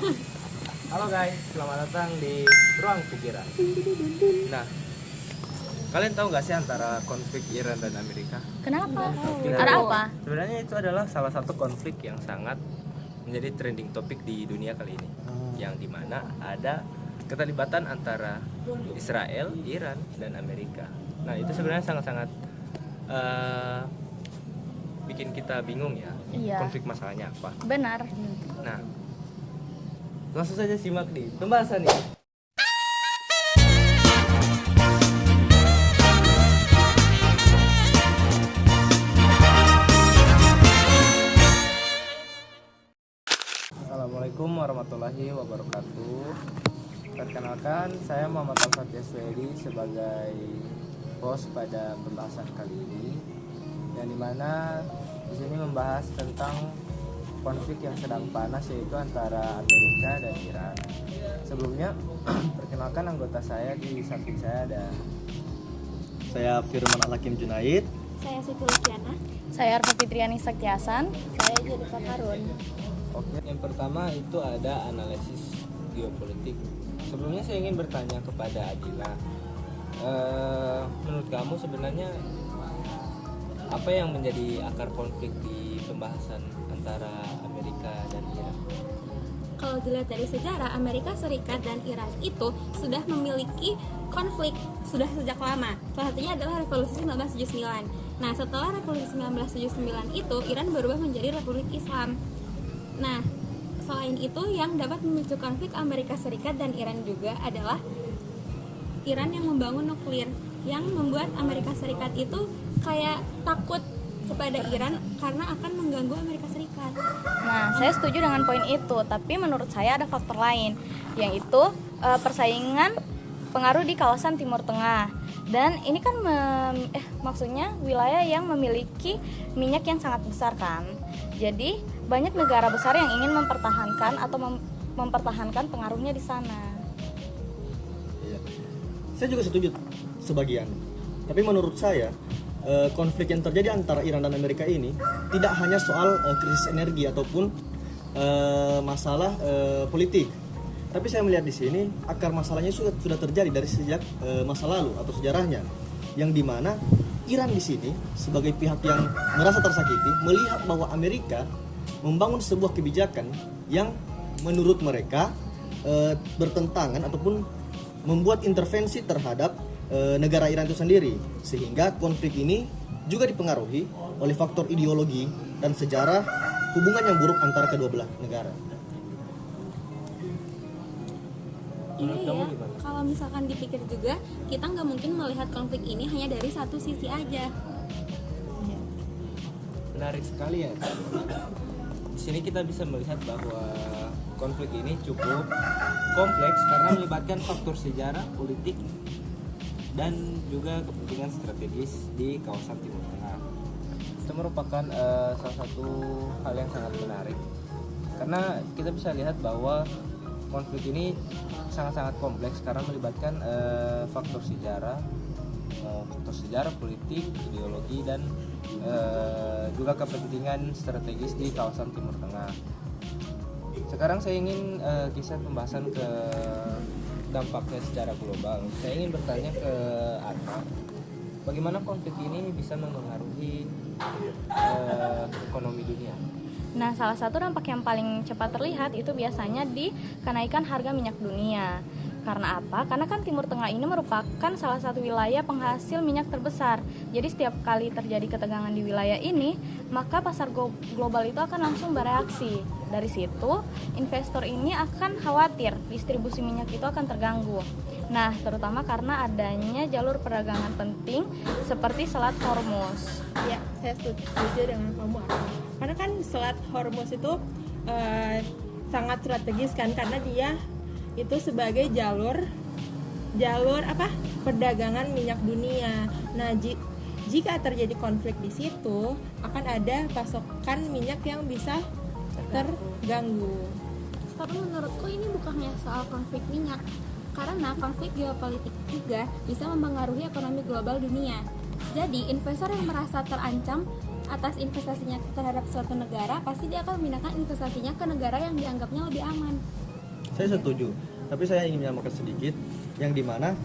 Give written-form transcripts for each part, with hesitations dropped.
Halo guys, selamat datang di Ruang Pikiran. Nah, kalian tahu nggak sih antara konflik Iran dan Amerika? Kenapa? Nah, Ada apa? Sebenarnya itu adalah salah satu konflik yang sangat menjadi trending topik di dunia kali ini, yang dimana ada keterlibatan antara Israel, Iran, dan Amerika. Nah, itu sebenarnya sangat-sangat bikin kita bingung ya. Iya. Konflik masalahnya apa? Benar. Nah, langsung saja simak di pembahasan ini. Assalamualaikum warahmatullahi wabarakatuh. Perkenalkan, saya Muhammad Alfat Yaswedi sebagai host pada pembahasan kali ini, yang dimana di sini membahas tentang konflik yang sedang panas, yaitu antara Amerika dan Iran. Sebelumnya, perkenalkan anggota saya. Di samping saya ada Saya Firman Al-Hakim Junaid. Saya Siti Luciana. Saya Arfa Fitriani Saktiasan. Saya Jennifer Harun. Oke, yang pertama itu ada analisis geopolitik. Sebelumnya saya ingin bertanya kepada Adila, menurut kamu sebenarnya apa yang menjadi akar konflik di pembahasan antara Amerika dan Iran? Kalau dilihat dari sejarah, Amerika Serikat dan Iran itu sudah memiliki konflik sudah sejak lama. Salah satunya adalah Revolusi 1979. Nah, setelah Revolusi 1979 itu, Iran berubah menjadi Republik Islam. Nah, selain itu yang dapat memicu konflik Amerika Serikat dan Iran juga adalah Iran yang membangun nuklir, yang membuat Amerika Serikat itu kayak takut kepada Iran karena akan mengganggu Amerika Serikat. Nah, saya setuju dengan poin itu, tapi menurut saya ada faktor lain, yaitu persaingan pengaruh di kawasan Timur Tengah. Dan ini kan maksudnya wilayah yang memiliki minyak yang sangat besar kan. Jadi banyak negara besar yang ingin mempertahankan atau mempertahankan pengaruhnya di sana. Iya. Saya juga setuju sebagian. Tapi menurut saya konflik yang terjadi antara Iran dan Amerika ini tidak hanya soal krisis energi ataupun masalah politik. Tapi saya melihat di sini akar masalahnya sudah terjadi dari sejak masa lalu atau sejarahnya, yang dimana Iran di sini sebagai pihak yang merasa tersakiti melihat bahwa Amerika membangun sebuah kebijakan yang menurut mereka bertentangan ataupun membuat intervensi terhadap negara Iran itu sendiri, sehingga konflik ini juga dipengaruhi oleh faktor ideologi dan sejarah hubungan yang buruk antara kedua belah negara. Iya ya, kalau misalkan dipikir juga, kita nggak mungkin melihat konflik ini hanya dari satu sisi aja. Menarik sekali ya. Di sini kita bisa melihat bahwa konflik ini cukup kompleks karena melibatkan faktor sejarah, politik, dan juga kepentingan strategis di kawasan Timur Tengah. Itu merupakan salah satu hal yang sangat menarik karena kita bisa lihat bahwa konflik ini sangat-sangat kompleks karena melibatkan faktor sejarah, politik, ideologi, dan juga kepentingan strategis di kawasan Timur Tengah. Sekarang saya ingin kisah pembahasan ke dampaknya secara global. Saya ingin bertanya ke Arfa, bagaimana konflik ini bisa mempengaruhi ekonomi dunia? Nah, salah satu dampak yang paling cepat terlihat itu biasanya di kenaikan harga minyak dunia. Karena apa? Karena kan Timur Tengah ini merupakan salah satu wilayah penghasil minyak terbesar. Jadi setiap kali terjadi ketegangan di wilayah ini, maka pasar global itu akan langsung bereaksi. Dari situ, investor ini akan khawatir distribusi minyak itu akan terganggu. Nah, terutama karena adanya jalur perdagangan penting seperti Selat Hormuz. Ya, saya setuju dengan kamu, Arfa. Karena kan Selat Hormuz itu sangat strategis kan, karena dia itu sebagai jalur perdagangan minyak dunia. Nah, jika terjadi konflik di situ, akan ada pasokan minyak yang bisa terganggu. Tapi menurutku ini bukannya soal konflik minyak, karena konflik geopolitik juga bisa mempengaruhi ekonomi global dunia. Jadi, investor yang merasa terancam atas investasinya terhadap suatu negara, pasti dia akan memindahkan investasinya ke negara yang dianggapnya lebih aman. Saya setuju, tapi saya ingin menambahkan sedikit yang dimana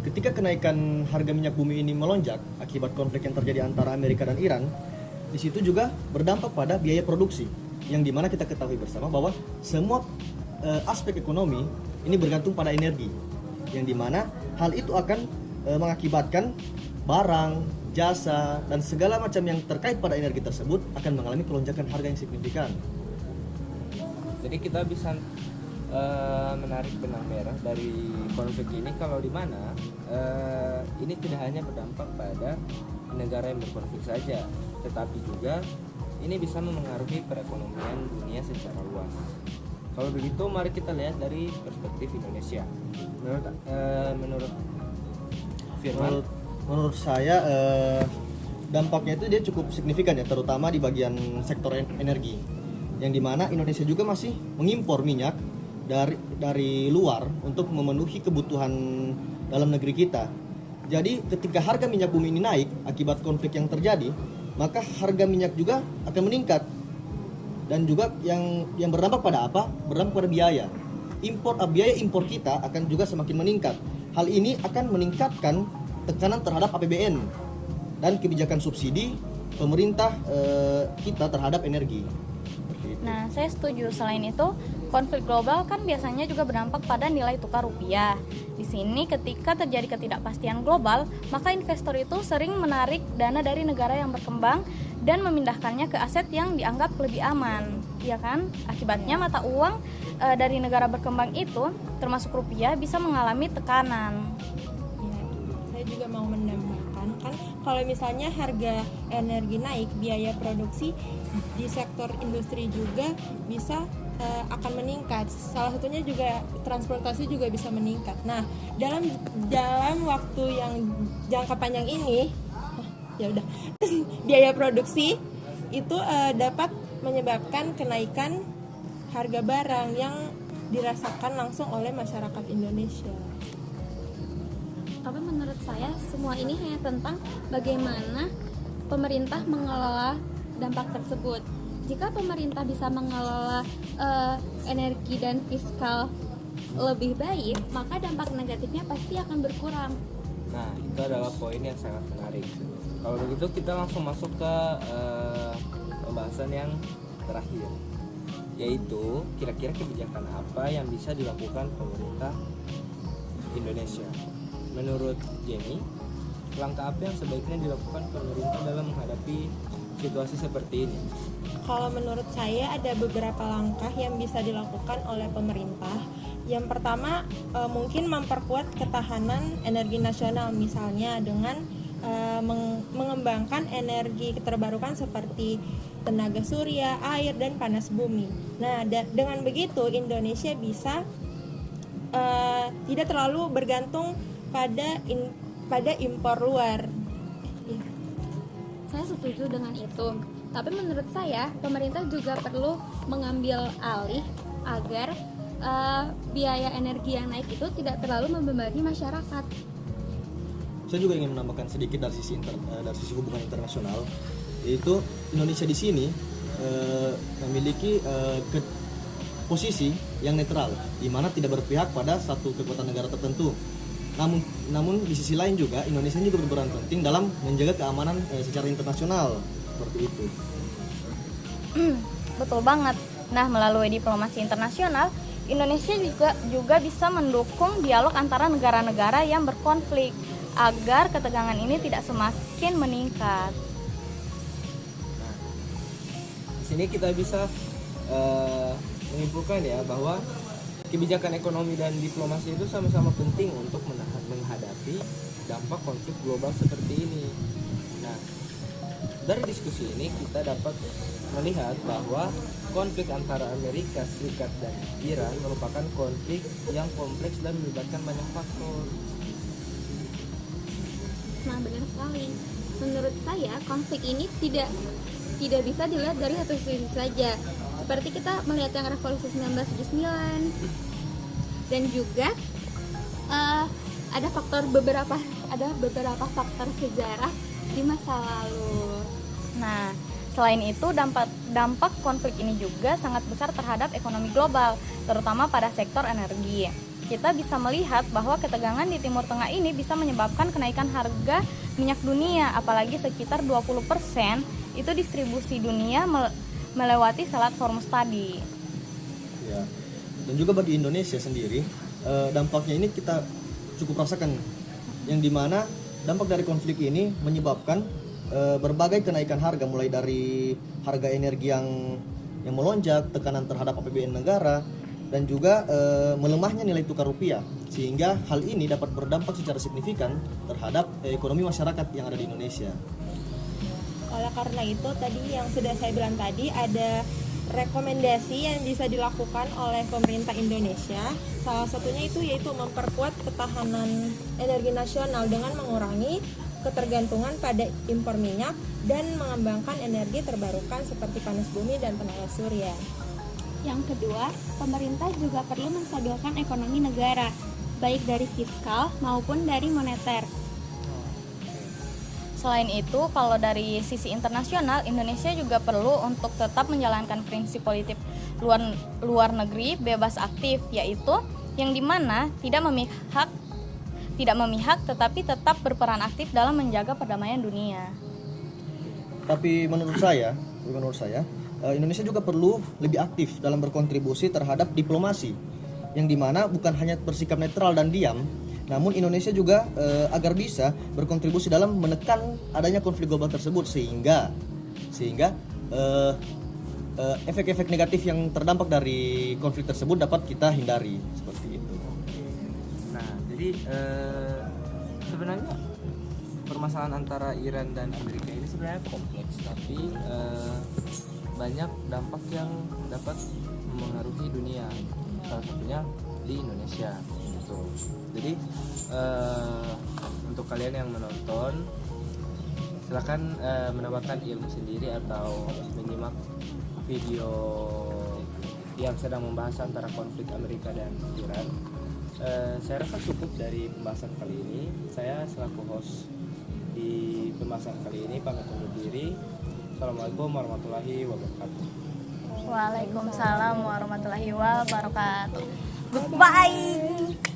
ketika kenaikan harga minyak bumi ini melonjak akibat konflik yang terjadi antara Amerika dan Iran, di situ juga berdampak pada biaya produksi, yang dimana kita ketahui bersama bahwa semua aspek ekonomi ini bergantung pada energi, yang dimana hal itu akan mengakibatkan barang, jasa, dan segala macam yang terkait pada energi tersebut akan mengalami kelonjakan harga yang signifikan. Jadi kita bisa menarik benang merah dari konflik ini kalau di mana ini tidak hanya berdampak pada negara yang berkonflik saja, tetapi juga ini bisa memengaruhi perekonomian dunia secara luas. Kalau begitu mari kita lihat dari perspektif Indonesia. Menurut Firman, menurut saya dampaknya itu dia cukup signifikan ya, terutama di bagian sektor energi, yang dimana Indonesia juga masih mengimpor minyak dari luar untuk memenuhi kebutuhan dalam negeri kita. Jadi ketika harga minyak bumi ini naik akibat konflik yang terjadi, maka harga minyak juga akan meningkat. Dan juga yang berdampak pada apa? Berdampak pada biaya. Biaya impor kita akan juga semakin meningkat. Hal ini akan meningkatkan tekanan terhadap APBN dan kebijakan subsidi pemerintah kita terhadap energi. Nah, saya setuju. Selain itu, konflik global kan biasanya juga berdampak pada nilai tukar rupiah. Di sini ketika terjadi ketidakpastian global, maka investor itu sering menarik dana dari negara yang berkembang dan memindahkannya ke aset yang dianggap lebih aman, ya kan? Akibatnya mata uang dari negara berkembang itu, termasuk rupiah, bisa mengalami tekanan. Ya, saya juga mau menambahkan kan kalau misalnya harga energi naik, biaya produksi di sektor industri juga bisa akan meningkat. Salah satunya juga transportasi juga bisa meningkat. Nah, dalam waktu yang jangka panjang ini, ya udah biaya produksi itu dapat menyebabkan kenaikan harga barang yang dirasakan langsung oleh masyarakat Indonesia. Tapi menurut saya semua ini hanya tentang bagaimana pemerintah mengelola dampak tersebut. Jika pemerintah bisa mengelola energi dan fiskal lebih baik, maka dampak negatifnya pasti akan berkurang. nah itu adalah poin yang sangat menarik. Kalau begitu kita langsung masuk ke pembahasan yang terakhir, yaitu kira-kira kebijakan apa yang bisa dilakukan pemerintah Indonesia. Menurut Jenny, langkah apa yang sebaiknya dilakukan pemerintah dalam menghadapi situasi seperti ini? Kalau menurut saya ada beberapa langkah yang bisa dilakukan oleh pemerintah. Yang pertama mungkin memperkuat ketahanan energi nasional, misalnya dengan mengembangkan energi terbarukan seperti tenaga surya, air, dan panas bumi. Nah, dengan begitu Indonesia bisa tidak terlalu bergantung pada impor luar. Saya setuju dengan itu. Tapi menurut saya pemerintah juga perlu mengambil alih agar biaya energi yang naik itu tidak terlalu membebani masyarakat. Saya juga ingin menambahkan sedikit dari sisi hubungan internasional, yaitu Indonesia di sini memiliki posisi yang netral, di mana tidak berpihak pada satu kekuatan negara tertentu. Namun di sisi lain juga Indonesia juga berperan penting dalam menjaga keamanan secara internasional, seperti itu. Betul banget. Nah, melalui diplomasi internasional, Indonesia juga bisa mendukung dialog antara negara-negara yang berkonflik agar ketegangan ini tidak semakin meningkat. Nah, di sini kita bisa menyimpulkan ya bahwa kebijakan ekonomi dan diplomasi itu sama-sama penting untuk menghadapi dampak konflik global seperti ini. Nah, dari diskusi ini kita dapat melihat bahwa konflik antara Amerika Serikat dan Iran merupakan konflik yang kompleks dan melibatkan banyak faktor. Nah, benar sekali. Menurut saya konflik ini tidak bisa dilihat dari satu sisi saja. Seperti kita melihat yang revolusi 1979 dan juga ada beberapa faktor sejarah di masa lalu. Nah, selain itu dampak konflik ini juga sangat besar terhadap ekonomi global terutama pada sektor energi. Kita bisa melihat bahwa ketegangan di Timur Tengah ini bisa menyebabkan kenaikan harga minyak dunia, apalagi sekitar 20% itu distribusi dunia melewati Strait of Hormuz tadi. Ya. Dan juga bagi Indonesia sendiri, dampaknya ini kita cukup rasakan, yang dimana dampak dari konflik ini menyebabkan berbagai kenaikan harga, mulai dari harga energi yang melonjak, tekanan terhadap APBN negara, dan juga melemahnya nilai tukar rupiah, sehingga hal ini dapat berdampak secara signifikan terhadap ekonomi masyarakat yang ada di Indonesia. Oleh karena itu tadi yang sudah saya bilang tadi, ada rekomendasi yang bisa dilakukan oleh pemerintah Indonesia. Salah satunya itu yaitu memperkuat ketahanan energi nasional dengan mengurangi ketergantungan pada impor minyak dan mengembangkan energi terbarukan seperti panas bumi dan tenaga surya. Yang kedua, pemerintah juga perlu menstabilkan ekonomi negara, baik dari fiskal maupun dari moneter. Selain itu, kalau dari sisi internasional, Indonesia juga perlu untuk tetap menjalankan prinsip politik luar negeri bebas aktif, yaitu yang dimana tidak memihak tetapi tetap berperan aktif dalam menjaga perdamaian dunia. Tapi menurut saya Indonesia juga perlu lebih aktif dalam berkontribusi terhadap diplomasi, yang dimana bukan hanya bersikap netral dan diam, namun Indonesia juga agar bisa berkontribusi dalam menekan adanya konflik global tersebut, sehingga efek-efek negatif yang terdampak dari konflik tersebut dapat kita hindari, seperti itu. Nah, jadi sebenarnya permasalahan antara Iran dan Amerika ini sebenarnya kompleks, tapi banyak dampak yang dapat mengaruhi dunia, salah satunya di Indonesia gitu. Jadi untuk kalian yang menonton, silakan menambahkan ilmu sendiri atau menyimak video yang sedang membahas antara konflik Amerika dan Iran. Saya rasa cukup dari pembahasan kali ini. Saya selaku host di pembahasan kali ini pamit undur diri. Assalamualaikum warahmatullahi wabarakatuh. Waalaikumsalam warahmatullahi wabarakatuh. Goodbye.